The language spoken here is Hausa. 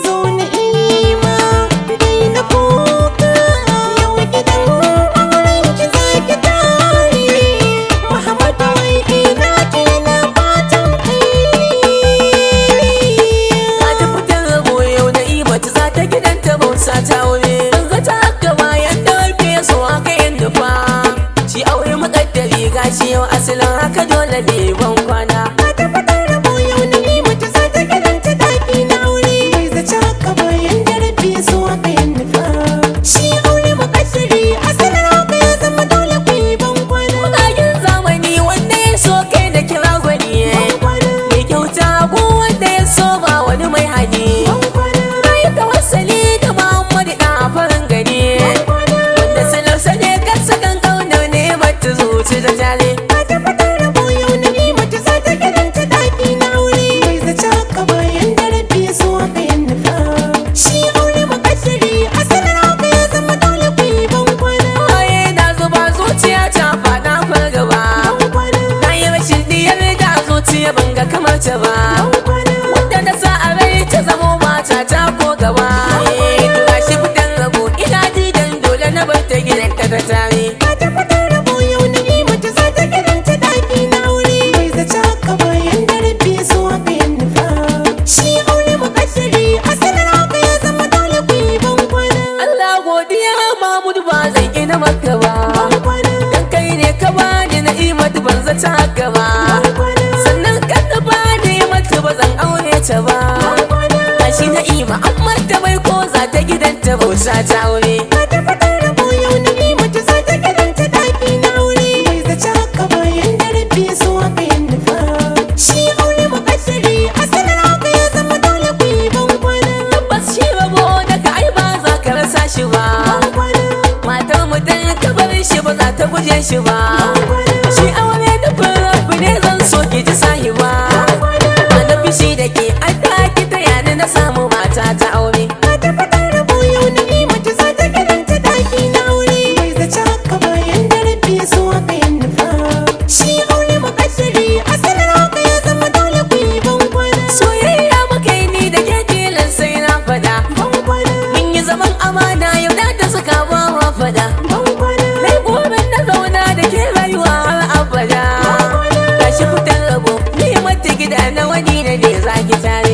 zo na ima dai na kuka yau gidan auren ki zaki tare Muhammadu wai ina ke na fatan kai ka ta fitar rabo yau na imata za ta gidanta bausa ta aure ga ta haka bayan da ke so aka yin nufa shi aure muƙaddari gashi yau asalin haka dole ne ban kwana ka ta fitar rabo yau na imata za ta gidanta daki na aure bai zaci haka bayan da rabi so aka yin nufa shi aure muƙaddari asalin haka ya zama dole ku yi ban kwana Magagin zamani wanda ya so kai da kira gwani mai kyauta ko wanda ya so ba wani mai hali Rayu tawassali da Muhammadu da farin gani wanda salarsa ne kansa kan kaunar ne mata zuci da tare ka ta fitar rabo yau na imata za ta gidanta daki na aure bai zaci haka bayan da rabi so aka yin nufa shi aure muƙaddari asalin haka ya zama dole ku yi ban kwana Aye na zuba zuciya ta faɗa fargaba na yi rashin diyar da zuciya ban ga kamar ta ba wanda na sa a rai ta zamo mata ta ko gaba tura shi fitan rabo ina didan dole na bar ta gidan ta ta tare ka ta fitar rabo yau na imata za ta gidanta daki na aure bai zaci haka bayan da rabi so aka yin nufa shi aure muƙaddari asalin haka ya zama dole ku yi ban kwana Allah godiya Mahmud ba zan ƙi na maka ba dan kai ne ka bani na imatu ban zata haka ba sannan kan da bani mata ba zan aure ta ba gashi na ima amma ta bai ko za ta gidanta bauta ta aure ka ta fitar rabo yau na imata za ta gidanta daki na aure bai zaci haka bayan da rabi so aka yin nufa shi aure muƙaddari asalin haka ya zama dole ku yi ban kwana tabbas shi rabo daga ai ba za ka rasa shi ba matar mutum ka bar shi ba za ta guje shi ba shi aure nufin rabu ne zan so ki ji sahiba ba na fishi da ke an ki ta yani na samu mata ta aure ka ta fitar rabo yau na imata za ta gidanta daki na aure bai zaci haka bayan da rabi so aka yin nufa shi aure muƙaddari asalin haka ya zama dole ku yi ban kwana soyayya muka yi ni da ke tilan sai na faɗa mun yi zaman amana yau da ta saka ba wa faɗa mai goben na zauna da ke rayuwa har abada gashi fitar rabo ni mata gida na wani na ne za ki tare